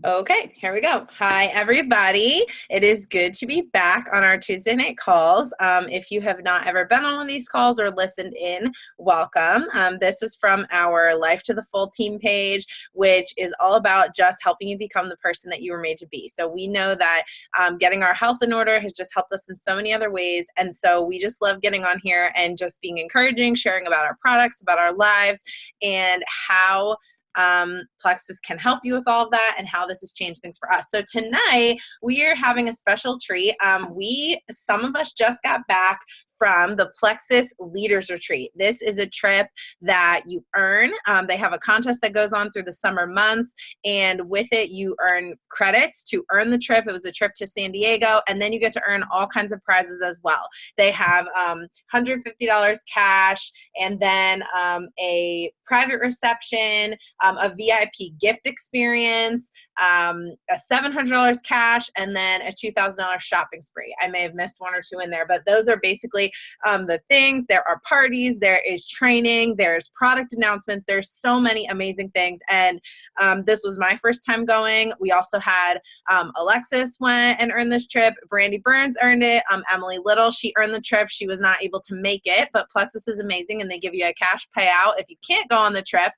Okay, here we go. Hi, everybody. It is good to be back on our Tuesday night calls. If you have not ever been on one of these calls or listened in, welcome. This is from our Life to the Full team page, which is all about just helping you become the person that you were made to be. So we know that getting our health in order has just helped us in so many other ways. And so we just love getting on here and just being encouraging, sharing about our products, about our lives, and how Plexus can help you with all of that and how this has changed things for us. So tonight we are having a special treat. Some of us just got back from the Plexus Leaders Retreat. This is a trip that you earn. They have a contest that goes on through the summer months, and with it you earn credits to earn the trip. It was a trip to San Diego, and then you get to earn all kinds of prizes as well. They have $150 cash, and then a private reception, a VIP gift experience, a $700 cash, and then a $2,000 shopping spree. I may have missed one or two in there, but those are basically the things. There are parties, there is training, there's product announcements, there's so many amazing things. And this was my first time going. We also had Alexis went and earned this trip. Brandy Burns earned it. Emily Little, she earned the trip. She was not able to make it, but Plexus is amazing, and they give you a cash payout if you can't go on the trip.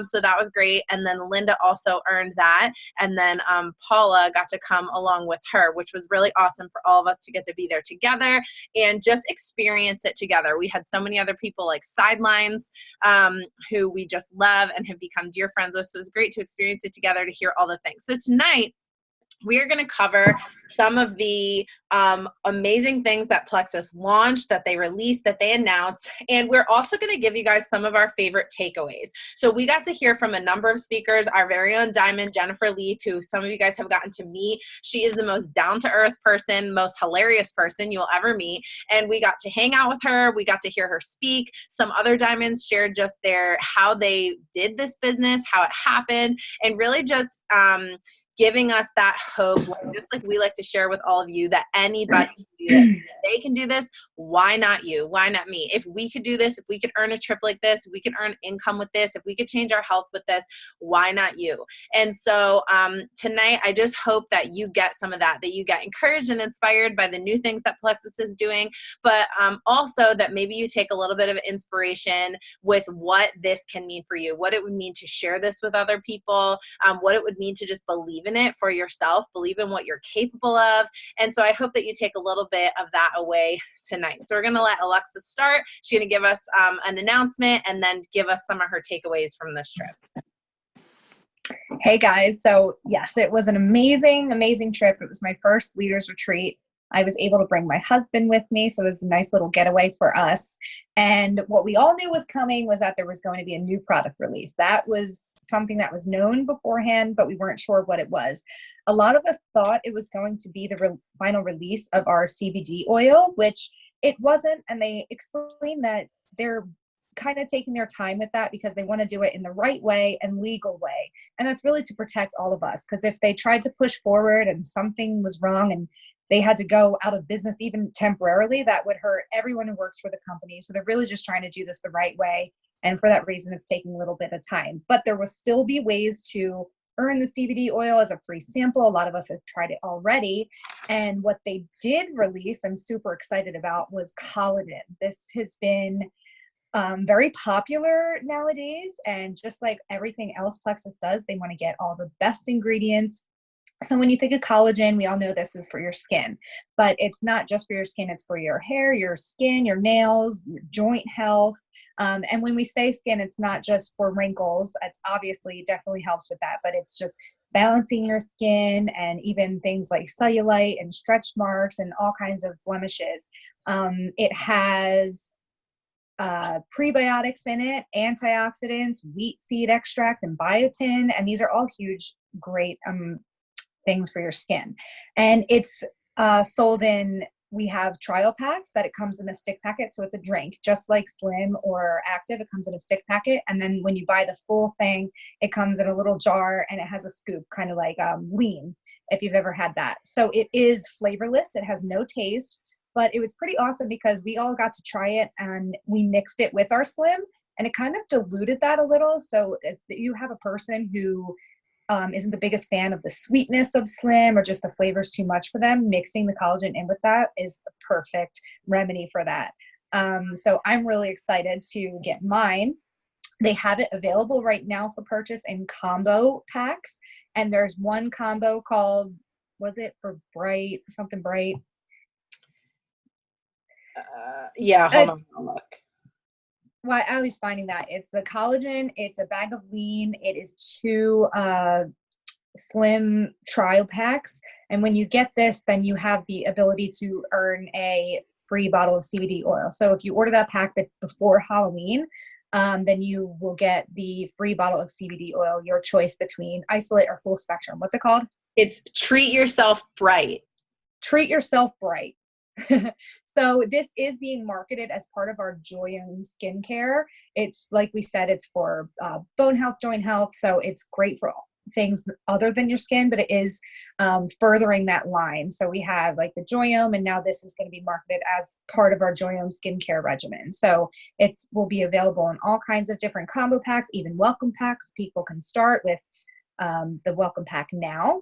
So that was great. And then Linda also earned that. And then Paula got to come along with her, which was really awesome for all of us to get to be there together and just experience it together. We had so many other people like Sidelines who we just love and have become dear friends with. So it was great to experience it together, to hear all the things. So tonight, we are going to cover some of the amazing things that Plexus launched, that they released, that they announced, and we're also going to give you guys some of our favorite takeaways. So we got to hear from a number of speakers, our very own Diamond, Jennifer Leith, who some of you guys have gotten to meet. She is the most down-to-earth person, most hilarious person you'll ever meet, and we got to hang out with her. We got to hear her speak. Some other Diamonds shared just how they did this business, how it happened, and really just giving us that hope, just like we like to share with all of you, that anybody can do this. If they can do this, why not you? Why not me? If we could do this, if we could earn a trip like this, if we could earn income with this, if we could change our health with this, why not you? And so tonight, I just hope that you get some of that you get encouraged and inspired by the new things that Plexus is doing, but also that maybe you take a little bit of inspiration with what this can mean for you, what it would mean to share this with other people, what it would mean to just believe in it for yourself, believe in what you're capable of. And so I hope that you take a little bit of that away tonight. So we're going to let Alexis start. She's going to give us an announcement and then give us some of her takeaways from this trip. Hey guys, so yes, it was an amazing trip. It was my first leaders retreat. I was able to bring my husband with me, so it was a nice little getaway for us. And what we all knew was coming was that there was going to be a new product release. That was something that was known beforehand, but we weren't sure what it was. A lot of us thought it was going to be the final release of our CBD oil, which it wasn't. And they explained that they're kind of taking their time with that because they want to do it in the right way and legal way. And that's really to protect all of us, because if they tried to push forward and something was wrong and they had to go out of business even temporarily, that would hurt everyone who works for the company. So they're really just trying to do this the right way. And for that reason, it's taking a little bit of time. But there will still be ways to earn the CBD oil as a free sample. A lot of us have tried it already. And what they did release, I'm super excited about, was collagen. This has been very popular nowadays. And just like everything else Plexus does, they want to get all the best ingredients. So when you think of collagen, we all know this is for your skin, but it's not just for your skin. It's for your hair, your skin, your nails, your joint health. And when we say skin, it's not just for wrinkles. It's obviously definitely helps with that, but it's just balancing your skin and even things like cellulite and stretch marks and all kinds of blemishes. It has prebiotics in it, antioxidants, wheat seed extract, and biotin. And these are all huge, great things for your skin. And it's sold in, we have trial packs that it comes in a stick packet. So it's a drink, just like Slim or Active, it comes in a stick packet. And then when you buy the full thing, it comes in a little jar and it has a scoop, kind of like Lean, if you've ever had that. So it is flavorless. It has no taste, but it was pretty awesome because we all got to try it and we mixed it with our Slim. and it kind of diluted that a little. So if you have a person who isn't the biggest fan of the sweetness of Slim, or just the flavors too much for them, mixing the collagen in with that is the perfect remedy for that. So I'm really excited to get mine. They have it available right now for purchase in combo packs. And there's one combo called, was it for Bright, something Bright? Yeah, hold on, I'll look. Well, at least finding that. It's the collagen, it's a bag of lean, it is 2 Slim trial packs. And when you get this, then you have the ability to earn a free bottle of CBD oil. So if you order that pack before Halloween, then you will get the free bottle of CBD oil, your choice between isolate or full spectrum. What's it called? It's Treat Yourself Bright. Treat Yourself Bright. So this is being marketed as part of our Joyum skincare. It's like we said, it's for bone health, joint health. So it's great for all things other than your skin, but it is furthering that line. So we have like the Joyum, and now this is going to be marketed as part of our Joyum skincare regimen. So it will be available in all kinds of different combo packs, even welcome packs. People can start with the welcome pack now.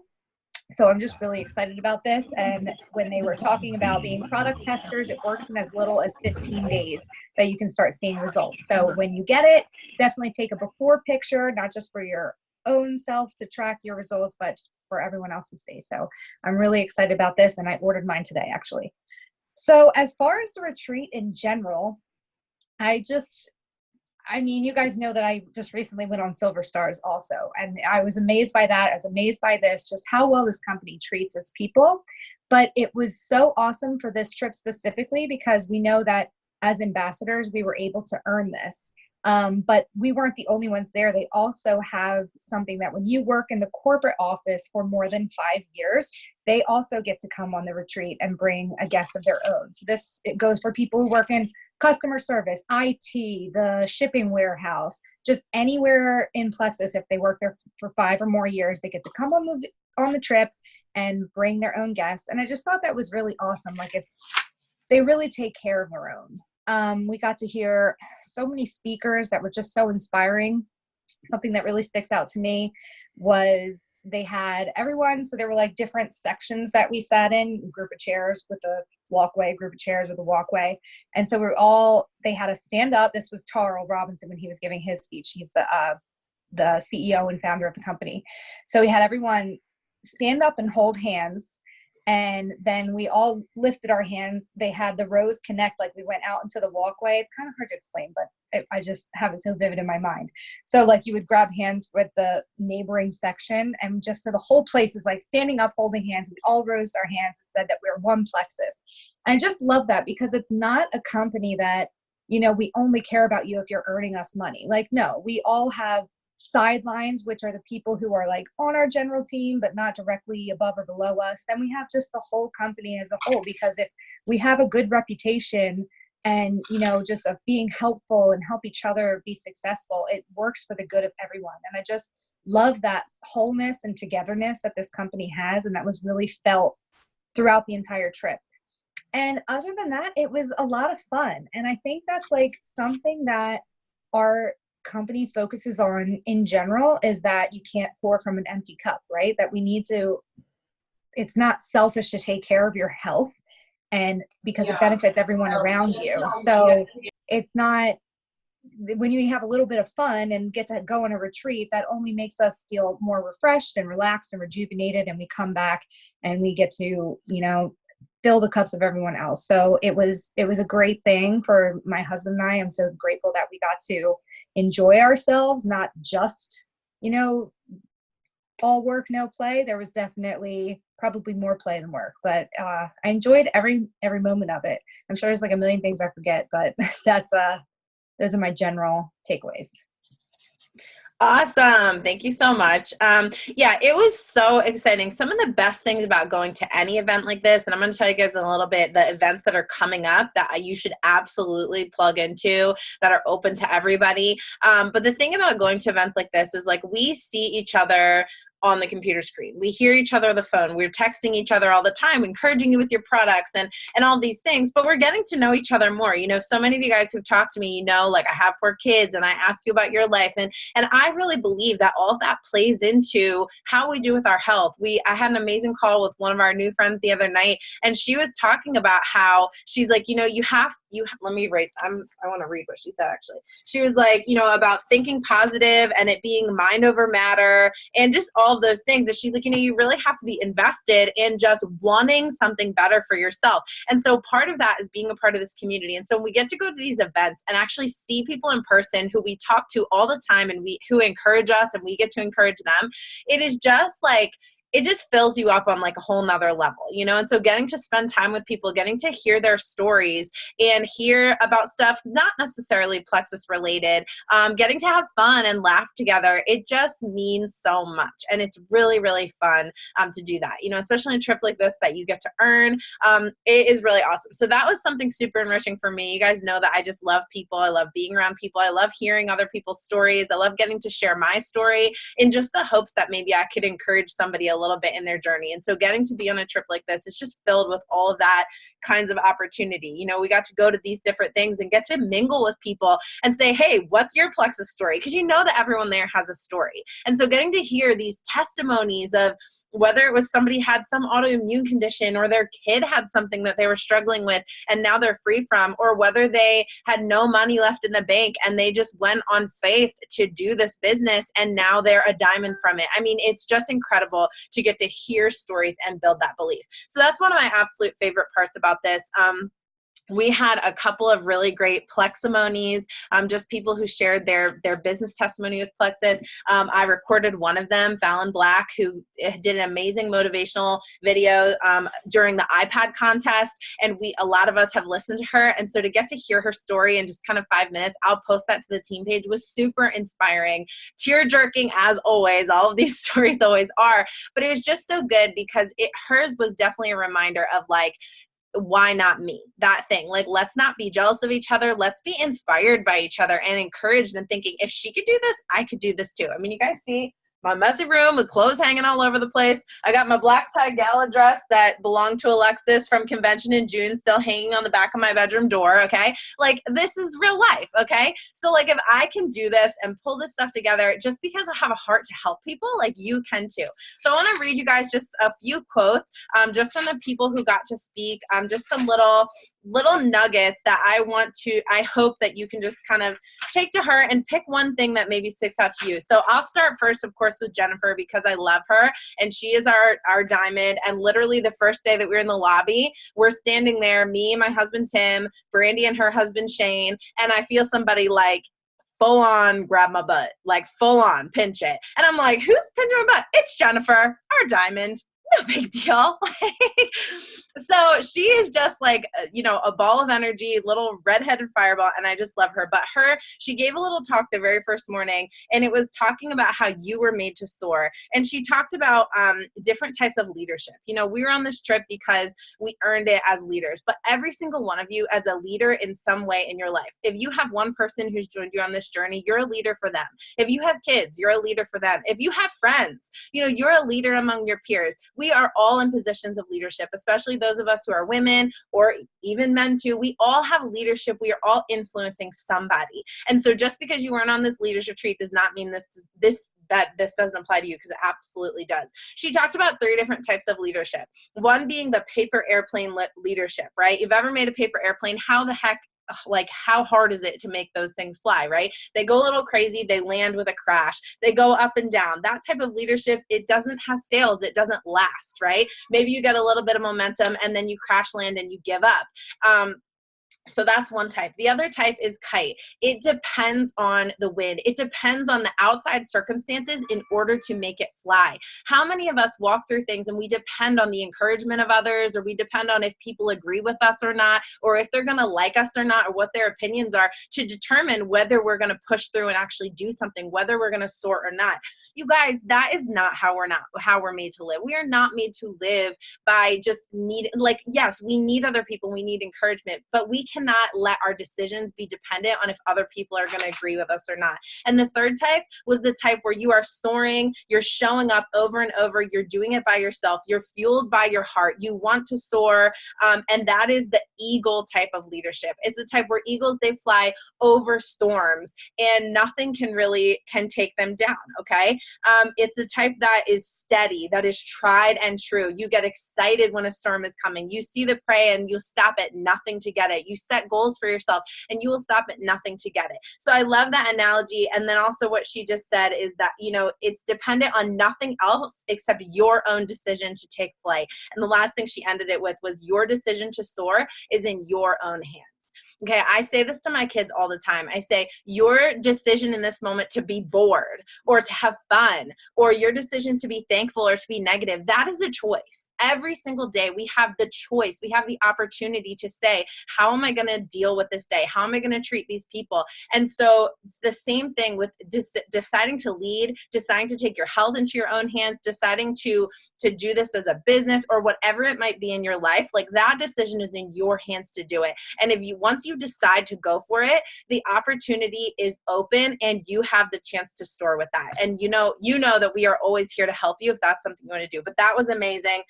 So I'm just really excited about this. And when they were talking about being product testers, it works in as little as 15 days that you can start seeing results. So when you get it, definitely take a before picture, not just for your own self to track your results, but for everyone else to see. So I'm really excited about this, and I ordered mine today, actually. So as far as the retreat in general, I mean, you guys know that I just recently went on Silver Stars also, and I was amazed by that. I was amazed by this, just how well this company treats its people. But it was so awesome for this trip specifically because we know that as ambassadors, we were able to earn this. But we weren't the only ones there. They also have something that when you work in the corporate office for more than 5 years, they also get to come on the retreat and bring a guest of their own. So it goes for people who work in customer service, IT, the shipping warehouse, just anywhere in Plexus. If they work there for 5 or more years, they get to come on the trip and bring their own guests. And I just thought that was really awesome. Like they really take care of their own. We got to hear so many speakers that were just so inspiring. Something that really sticks out to me was they had everyone. So there were like different sections that we sat in, a group of chairs with a walkway, group of chairs with a walkway. And so they had a stand up. This was Tarl Robinson when he was giving his speech. He's the CEO and founder of the company. So he had everyone stand up and hold hands. And then we all lifted our hands. They had the rows connect, like we went out into the walkway. It's kind of hard to explain, but I just have it so vivid in my mind. So like you would grab hands with the neighboring section, and just so the whole place is like standing up, holding hands. We all rose our hands and said that we're one Plexus. And I just love that because it's not a company that, we only care about you if you're earning us money. Like, no, we all have sidelines, which are the people who are like on our general team but not directly above or below us. Then we have just the whole company as a whole, because if we have a good reputation and just of being helpful and help each other be successful, it works for the good of everyone. And I just love that wholeness and togetherness that this company has, and that was really felt throughout the entire trip. And other than that, it was a lot of fun. And I think that's like something that our company focuses on in general, is that you can't pour from an empty cup, right? That it's not selfish to take care of your health, and because it benefits everyone around you. So it's not, when you have a little bit of fun and get to go on a retreat, that only makes us feel more refreshed and relaxed and rejuvenated, and we come back and we get to fill the cups of everyone else. So it was a great thing for my husband and I. I'm so grateful that we got to enjoy ourselves, not just, all work, no play. There was definitely probably more play than work, but I enjoyed every moment of it. I'm sure there's like a million things I forget, but those are my general takeaways. Awesome. Thank you so much. Yeah, it was so exciting. Some of the best things about going to any event like this, and I'm going to tell you guys in a little bit the events that are coming up that you should absolutely plug into, that are open to everybody. But the thing about going to events like this is like we see each other on the computer screen. We hear each other on the phone. We're texting each other all the time, encouraging you with your products and all these things, but we're getting to know each other more. You know, so many of you guys who've talked to me, you know, like I have 4 kids and I ask you about your life. And I really believe that all of that plays into how we do with our health. I had an amazing call with one of our new friends the other night, and she was talking about how she's like, you know, let me write, I want to read what she said actually. She was like, you know, about thinking positive and it being mind over matter and just all of those things. And she's like, you know, you really have to be invested in just wanting something better for yourself. And so part of that is being a part of this community. And so when we get to go to these events and actually see people in person who we talk to all the time and who encourage us and we get to encourage them, it is just like, it just fills you up on like a whole nother level, you know? And so getting to spend time with people, getting to hear their stories and hear about stuff, not necessarily Plexus related, getting to have fun and laugh together, it just means so much. And it's really, really fun to do that, you know, especially in a trip like this that you get to earn. It is really awesome. So that was something super enriching for me. You guys know that I just love people. I love being around people. I love hearing other people's stories. I love getting to share my story in just the hopes that maybe I could encourage somebody a little bit in their journey. And so getting to be on a trip like this is just filled with all of that kinds of opportunity. You know, we got to go to these different things and get to mingle with people and say, hey, what's your Plexus story? Because you know that everyone there has a story. And so getting to hear these testimonies of whether it was somebody had some autoimmune condition or their kid had something that they were struggling with and now they're free from, or whether they had no money left in the bank and they just went on faith to do this business and now they're a diamond from it. I mean, it's just incredible to get to hear stories and build that belief. So that's one of my absolute favorite parts about this. We had a couple of really great Pleximonies, just people who shared their business testimony with Plexus. I recorded one of them, Fallon Black, who did an amazing motivational video during the iPad contest, and a lot of us have listened to her. And so to get to hear her story in just kind of 5 minutes, I'll post that to the team page, was super inspiring, tear-jerking as always. All of these stories always are, but it was just so good because hers was definitely a reminder of like, why not me? That thing. Like, let's not be jealous of each other. Let's be inspired by each other and encouraged and thinking, if she could do this, I could do this too. I mean, you guys see my messy room with clothes hanging all over the place. I got my black tie gala dress that belonged to Alexis from convention in June still hanging on the back of my bedroom door, okay? Like, this is real life, okay? So, like, if I can do this and pull this stuff together just because I have a heart to help people, like, you can too. So I want to read you guys just a few quotes just from the people who got to speak, just some little nuggets that I hope that you can just kind of take to her and pick one thing that maybe sticks out to you. So I'll start first, of course, with Jennifer because I love her and she is our diamond. And literally the first day that we were in the lobby, we're standing there, me and my husband Tim, Brandy and her husband Shane, and I feel somebody like full on grab my butt, like full on pinch it. And I'm like, who's pinching my butt? It's Jennifer, our diamond. No big deal. So she is just like, you know, a ball of energy, little redheaded fireball, and I just love her. But she gave a little talk the very first morning, and it was talking about how you were made to soar. And she talked about different types of leadership. You know, we were on this trip because we earned it as leaders, but every single one of you as a leader in some way in your life. If you have one person who's joined you on this journey, you're a leader for them. If you have kids, you're a leader for them. If you have friends, you know, you're a leader among your peers. We are all in positions of leadership, especially those of us who are women or even men too. We all have leadership. We are all influencing somebody. And so just because you weren't on this leadership retreat does not mean that this doesn't apply to you, because it absolutely does. She talked about 3 different types of leadership. One being the paper airplane leadership, right? You've ever made a paper airplane, how the heck, like, how hard is it to make those things fly, right? They go a little crazy. They land with a crash. They go up and down. That type of leadership, it doesn't have sails. It doesn't last, right? Maybe you get a little bit of momentum and then you crash land and you give up. So that's one type. The other type is kite. It depends on the wind. It depends on the outside circumstances in order to make it fly. How many of us walk through things and we depend on the encouragement of others, or we depend on if people agree with us or not, or if they're going to like us or not, or what their opinions are, to determine whether we're going to push through and actually do something, whether we're going to soar or not. You guys, that is not how we're made to live. We are not made to live by just yes, we need other people. We need encouragement, but we cannot let our decisions be dependent on if other people are going to agree with us or not. And the third type was the type where you are soaring, you're showing up over and over, you're doing it by yourself, you're fueled by your heart, you want to soar, and that is the eagle type of leadership. It's a type where eagles, they fly over storms and nothing can take them down, okay? It's a type that is steady, that is tried and true. You get excited when a storm is coming. You see the prey and you'll stop at nothing to get it. You set goals for yourself and you will stop at nothing to get it. So I love that analogy. And then also what she just said is that, you know, it's dependent on nothing else except your own decision to take flight. And the last thing she ended it with was your decision to soar is in your own hands. Okay, I say this to my kids all the time. I say, your decision in this moment to be bored or to have fun, or your decision to be thankful or to be negative, that is a choice. Every single day we have the choice. We have the opportunity to say, how am I going to deal with this day? How am I going to treat these people? And so the same thing with deciding to lead, deciding to take your health into your own hands, deciding to do this as a business or whatever it might be in your life, like that decision is in your hands to do it. And if you, once you decide to go for it, the opportunity is open and you have the chance to soar with that. And you know that we are always here to help you if that's something you want to do. But that was amazing.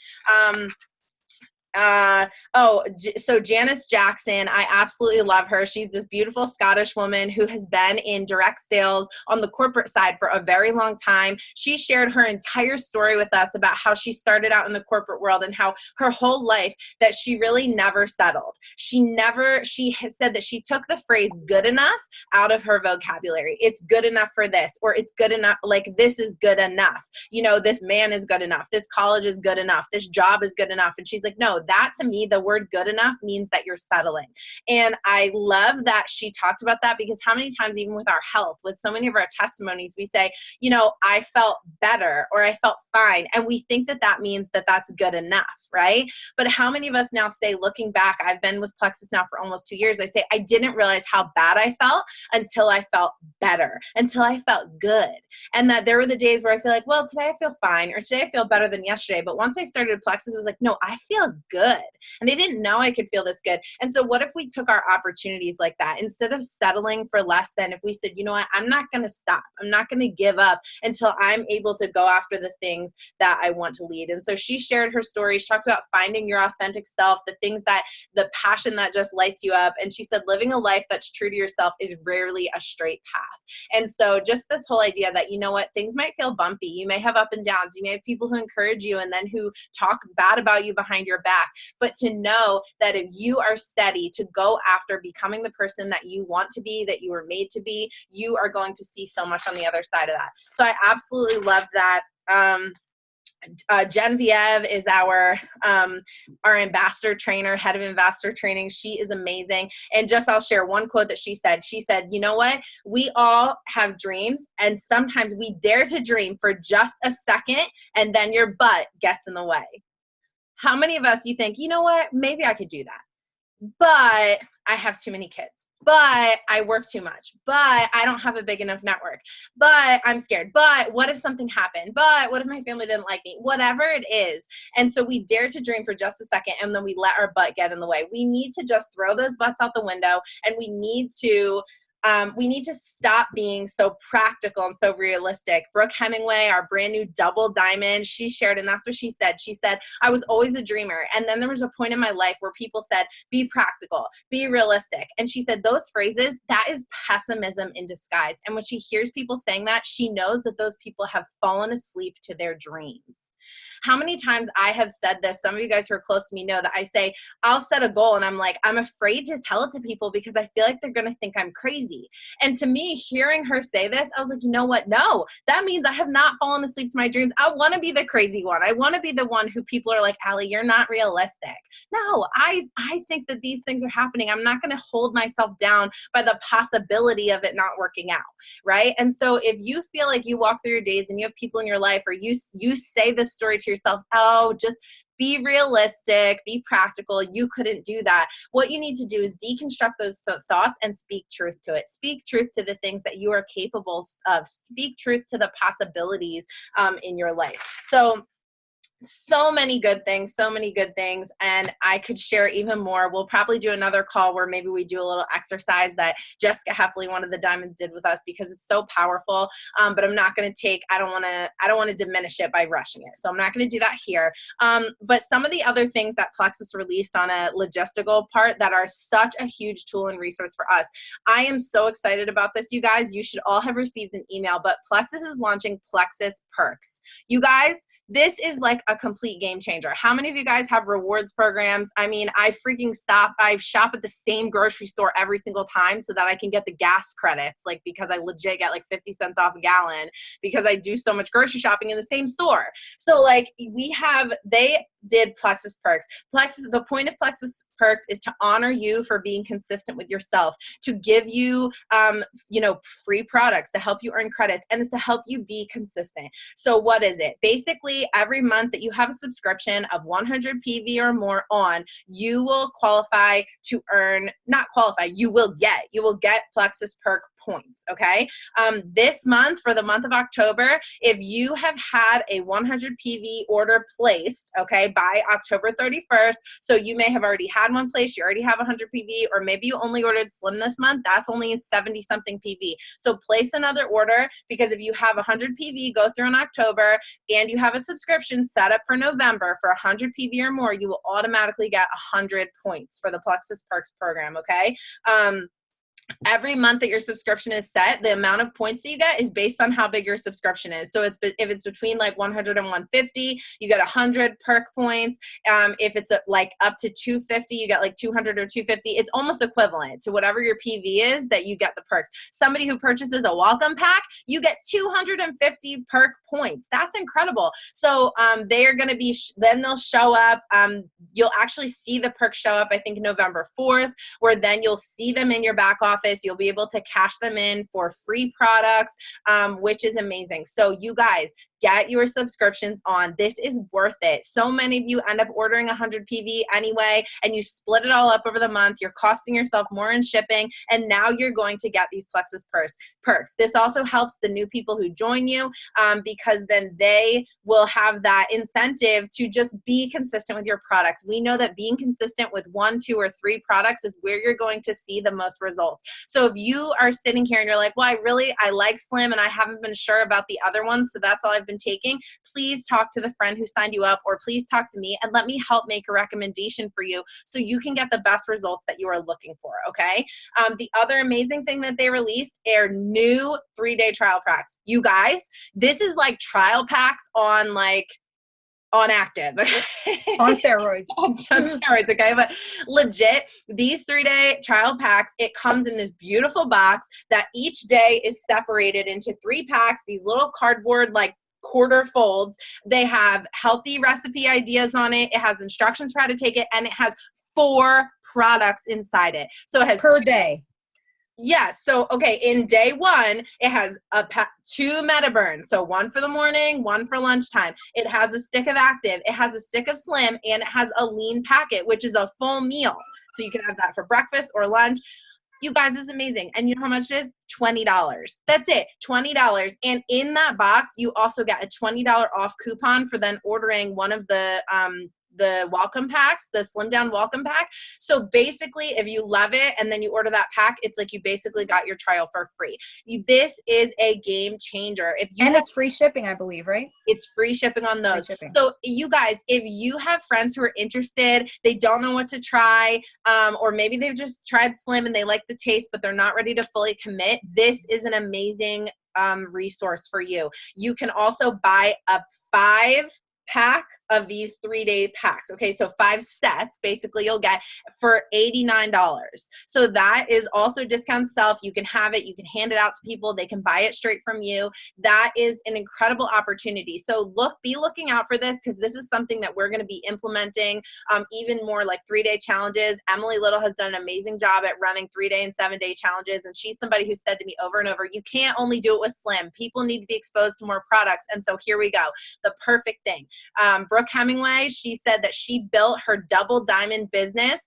So Janice Jackson, I absolutely love her. She's this beautiful Scottish woman who has been in direct sales on the corporate side for a very long time. She shared her entire story with us about how she started out in the corporate world and how her whole life that she really never settled. She has said that she took the phrase good enough out of her vocabulary. It's good enough for this, or it's good enough, like this is good enough. You know, this man is good enough. This college is good enough. This job is good enough. And she's like, no, that to me, the word good enough means that you're settling. And I love that she talked about that, because how many times, even with our health, with so many of our testimonies, we say, you know, I felt better or I felt fine. And we think that that means that that's good enough, right? But how many of us now say, looking back, I've been with Plexus now for almost 2 years, I say, I didn't realize how bad I felt until I felt better, until I felt good. And that there were the days where I feel like, well, today I feel fine, or today I feel better than yesterday. But once I started Plexus, it was like, no, I feel good. And I didn't know I could feel this good. And so what if we took our opportunities like that? Instead of settling for less than, if we said, you know what, I'm not going to stop. I'm not going to give up until I'm able to go after the things that I want to lead. And so she shared her story. She talked about finding your authentic self, the passion that just lights you up. And she said, living a life that's true to yourself is rarely a straight path. And so just this whole idea that, you know what, things might feel bumpy. You may have up and downs. You may have people who encourage you and then who talk bad about you behind your back. But to know that if you are steady to go after becoming the person that you want to be, that you were made to be, you are going to see so much on the other side of that. So I absolutely love that. Genevieve is our ambassador trainer, head of ambassador training. She is amazing. And just I'll share one quote that she said. She said, you know what? We all have dreams, and sometimes we dare to dream for just a second, and then your butt gets in the way. How many of us you think, you know what? Maybe I could do that, but I have too many kids. But I work too much, but I don't have a big enough network, but I'm scared, but what if something happened, but what if my family didn't like me, whatever it is. And so we dare to dream for just a second, and then we let our butt get in the way. We need to just throw those butts out the window, and we need to stop being so practical and so realistic. Brooke Hemingway, our brand new double diamond, she shared, and that's what she said. She said, I was always a dreamer. And then there was a point in my life where people said, be practical, be realistic. And she said, those phrases, that is pessimism in disguise. And when she hears people saying that, she knows that those people have fallen asleep to their dreams. How many times I have said this, some of you guys who are close to me know that I say, I'll set a goal and I'm like, I'm afraid to tell it to people because I feel like they're going to think I'm crazy. And to me, hearing her say this, I was like, you know what? No, that means I have not fallen asleep to my dreams. I want to be the crazy one. I want to be the one who people are like, Allie, you're not realistic. No, I think that these things are happening. I'm not going to hold myself down by the possibility of it not working out, right? And so if you feel like you walk through your days and you have people in your life, or you say this story to yourself, oh, just be realistic, be practical, you couldn't do that. What you need to do is deconstruct those thoughts and speak truth to it. Speak truth to the things that you are capable of. Speak truth to the possibilities in your life. So So many good things, so many good things. And I could share even more. We'll probably do another call where maybe we do a little exercise that Jessica Heffley, one of the Diamonds, did with us, because it's so powerful. But I'm not going to I don't want to diminish it by rushing it. So I'm not going to do that here. But some of the other things that Plexus released on a logistical part that are such a huge tool and resource for us. I am so excited about this, you guys. You should all have received an email, but Plexus is launching Plexus Perks. You guys, this is like a complete game changer. How many of you guys have rewards programs? I mean, I shop at the same grocery store every single time so that I can get the gas credits, like, because I legit get like 50 cents off a gallon because I do so much grocery shopping in the same store. So like they did Plexus Perks. The point of Plexus Perks is to honor you for being consistent with yourself, to give you, free products, to help you earn credits, and it's to help you be consistent. So what is it? Basically, every month that you have a subscription of 100 PV or more on, you will qualify to you will get Plexus Perk points, okay? This month, for the month of October, if you have had a 100 PV order placed, okay, by October 31st, so you may have already had one placed, you already have 100 PV, or maybe you only ordered Slim this month, that's only 70 something PV. So place another order, because if you have 100 PV go through in October and you have a subscription set up for November for 100 PV or more, you will automatically get 100 points for the Plexus Perks program, okay? Every month that your subscription is set, the amount of points that you get is based on how big your subscription is. So if it's between like 100 and 150, you get 100 perk points. If it's like up to 250, you get like 200 or 250. It's almost equivalent to whatever your PV is that you get the perks. Somebody who purchases a welcome pack, you get 250 perk points. That's incredible. So they are going to be, then they'll show up. You'll actually see the perks show up, I think, November 4th, where then you'll see them in your back office. You'll be able to cash them in for free products, which is amazing. So you guys, get your subscriptions on. This is worth it. So many of you end up ordering 100 PV anyway, and you split it all up over the month. You're costing yourself more in shipping, and now you're going to get these Plexus perks. This also helps the new people who join you, because then they will have that incentive to just be consistent with your products. We know that being consistent with 1, 2, or 3 products is where you're going to see the most results. So if you are sitting here and you're like, well, I like Slim and I haven't been sure about the other ones, so that's all I've been taking, please talk to the friend who signed you up, or please talk to me and let me help make a recommendation for you so you can get the best results that you are looking for, okay? The other amazing thing that they released are new 3-day trial packs. You guys, this is like trial packs on active. On steroids. on steroids, okay? But legit, these 3-day trial packs, it comes in this beautiful box that each day is separated into 3 packs, these little cardboard, like, quarter folds. They have healthy recipe ideas on it. It has instructions for how to take it, and it has 4 products inside it. So it has per day. Yes. So, okay, in day 1, it has 2 MetaBurns. So 1 for the morning, 1 for lunchtime. It has a stick of Active. It has a stick of Slim, and it has a lean packet, which is a full meal. So you can have that for breakfast or lunch. You guys, this is amazing. And you know how much it is? $20. That's it, $20. And in that box, you also get a $20 off coupon for then ordering one of the welcome packs, the Slim Down welcome pack. So basically, if you love it and then you order that pack, it's like you basically got your trial for free. This is a game changer. It's free shipping, I believe, right? It's free shipping on those. So you guys, if you have friends who are interested, they don't know what to try, or maybe they've just tried Slim and they like the taste, but they're not ready to fully commit, this is an amazing resource for you. You can also buy a 5-pack of these 3-day packs. Okay, so 5 sets basically you'll get for $89. So that is also discount self. You can have it, you can hand it out to people, they can buy it straight from you. That is an incredible opportunity. So be looking out for this, because this is something that we're going to be implementing even more, like 3-day challenges. Emily Little has done an amazing job at running 3-day and 7-day challenges, and she's somebody who said to me over and over, you can't only do it with Slim. People need to be exposed to more products. And so here we go, the perfect thing. Brooke Hemingway, she said that she built her double diamond business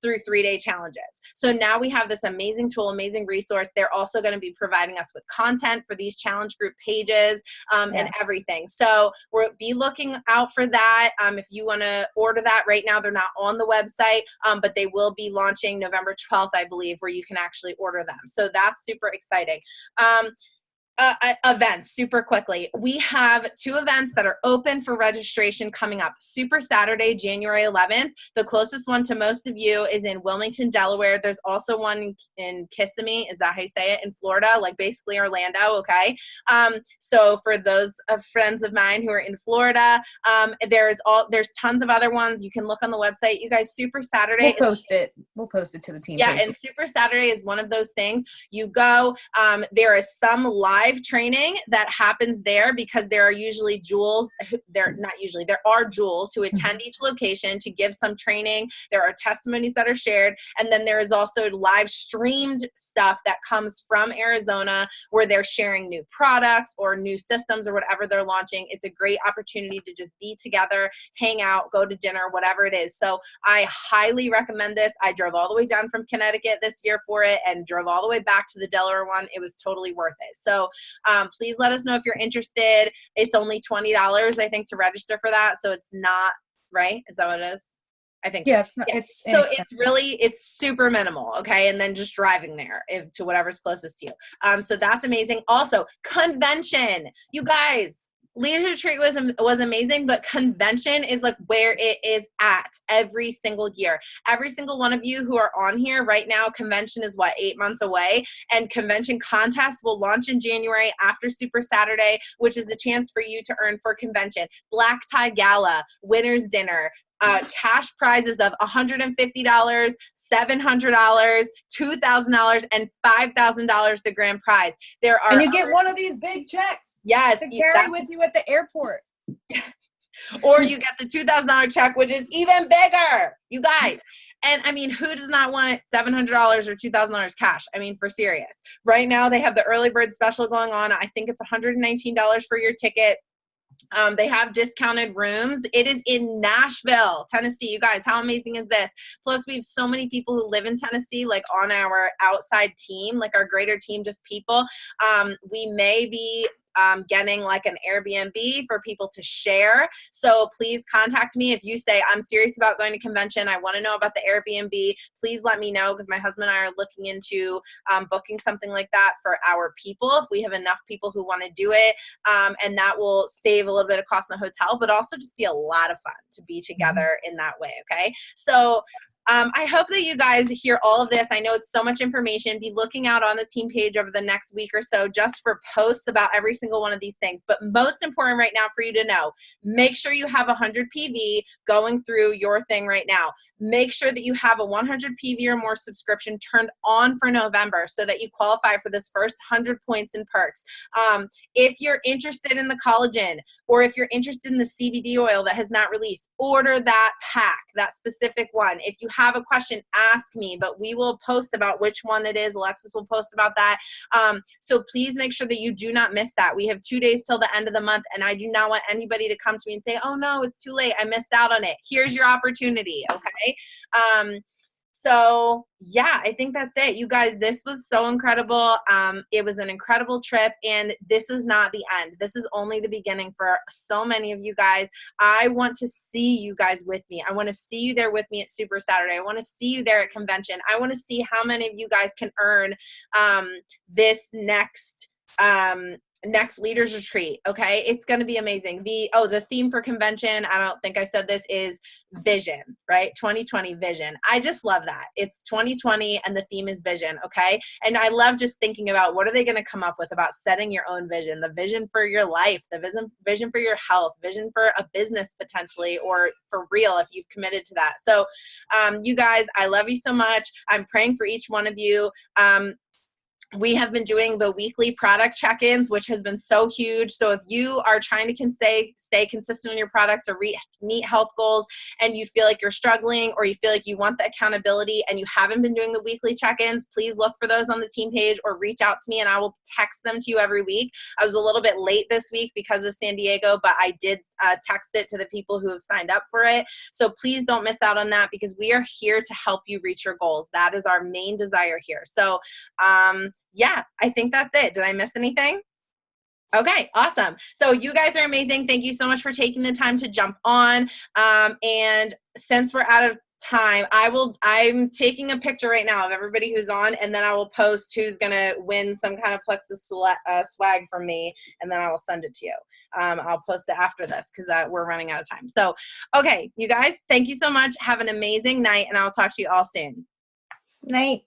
through 3-day challenges. So now we have this amazing tool, amazing resource. They're also going to be providing us with content for these challenge group pages and everything. So we'll be looking out for that. If you want to order that right now, they're not on the website, but they will be launching November 12th, I believe, where you can actually order them. So that's super exciting. Events, super quickly. We have 2 events that are open for registration coming up. Super Saturday, January 11th. The closest one to most of you is in Wilmington, Delaware. There's also one in Kissimmee. Is that how you say it? In Florida, like basically Orlando, okay? So for those friends of mine who are in Florida, there's tons of other ones. You can look on the website. You guys, Super Saturday. We'll post it to the team page. And Super Saturday is one of those things. You go, there is some live training that happens there because there are usually jewels. There are jewels who attend each location to give some training. There are testimonies that are shared. And then there is also live streamed stuff that comes from Arizona where they're sharing new products or new systems or whatever they're launching. It's a great opportunity to just be together, hang out, go to dinner, whatever it is. So I highly recommend this. I drove all the way down from Connecticut this year for it and drove all the way back to the Delaware one. It was totally worth it. So please let us know if you're interested. It's only $20, I think, to register for that. So it's not, right? Is that what it is? I think. Yeah, it's not, it's it's super minimal. Okay. And then just driving there to whatever's closest to you. So that's amazing. Also, convention, you guys. Leadership Retreat was amazing, but convention is like where it is at every single year. Every single one of you who are on here right now, convention is 8 months away, and convention contest will launch in January after Super Saturday, which is a chance for you to earn for convention. Black tie gala, winner's dinner, cash prizes of $150, $700, $2,000, and $5,000 the grand prize. And you get one of these big checks. Yes, to carry with you at the airport. Or you get the $2,000 check, which is even bigger, you guys. And I mean, who does not want $700 or $2,000 cash? I mean, for serious. Right now, they have the early bird special going on. I think it's $119 for your ticket. They have discounted rooms. It is in Nashville, Tennessee. You guys, how amazing is this? Plus, we have so many people who live in Tennessee, like on our outside team, like our greater team, just people. We may be getting like an Airbnb for people to share. So please contact me if you say, I'm serious about going to convention. I want to know about the Airbnb. Please let me know, because my husband and I are looking into booking something like that for our people if we have enough people who want to do it. And that will save a little bit of cost in the hotel, but also just be a lot of fun to be together in that way. Okay. So I hope that you guys hear all of this. I know it's so much information. Be looking out on the team page over the next week or so just for posts about every single one of these things. But most important right now for you to know, make sure you have 100 PV going through your thing right now. Make sure that you have a 100 PV or more subscription turned on for November so that you qualify for this first 100 points in perks. If you're interested in the collagen, or if you're interested in the CBD oil that has not released, order that pack, that specific one. If you have a question, ask me, but we will post about which one it is. Alexis will post about that. So please make sure that you do not miss that. We have 2 days till the end of the month, and I do not want anybody to come to me and say, oh no, it's too late, I missed out on it. Here's your opportunity, okay? So yeah, I think that's it. You guys, this was so incredible. It was an incredible trip, and this is not the end. This is only the beginning for so many of you guys. I want to see you guys with me. I want to see you there with me at Super Saturday. I want to see you there at convention. I want to see how many of you guys can earn this next leaders retreat. Okay, it's going to be amazing. The theme for convention, I don't think I said this, is vision, right? 2020 vision. I just love that. It's 2020 and the theme is vision. Okay. And I love just thinking about what are they going to come up with about setting your own vision, the vision for your life, the vision for your health, vision for a business potentially, or for real if you've committed to that. So you guys, I love you so much. I'm praying for each one of you. we have been doing the weekly product check-ins, which has been so huge. So if you are trying to stay consistent on your products or meet health goals, and you feel like you're struggling, or you feel like you want the accountability and you haven't been doing the weekly check-ins, please look for those on the team page or reach out to me and I will text them to you every week. I was a little bit late this week because of San Diego, but I did text it to the people who have signed up for it. So please don't miss out on that, because we are here to help you reach your goals. That is our main desire here. So yeah, I think that's it. Did I miss anything? Okay, awesome. So you guys are amazing. Thank you so much for taking the time to jump on. And since we're out of time, I'm taking a picture right now of everybody who's on, and then I will post who's going to win some kind of Plexus swag from me, and then I will send it to you. I'll post it after this because we're running out of time. So, okay, you guys, thank you so much. Have an amazing night, and I'll talk to you all soon. Night.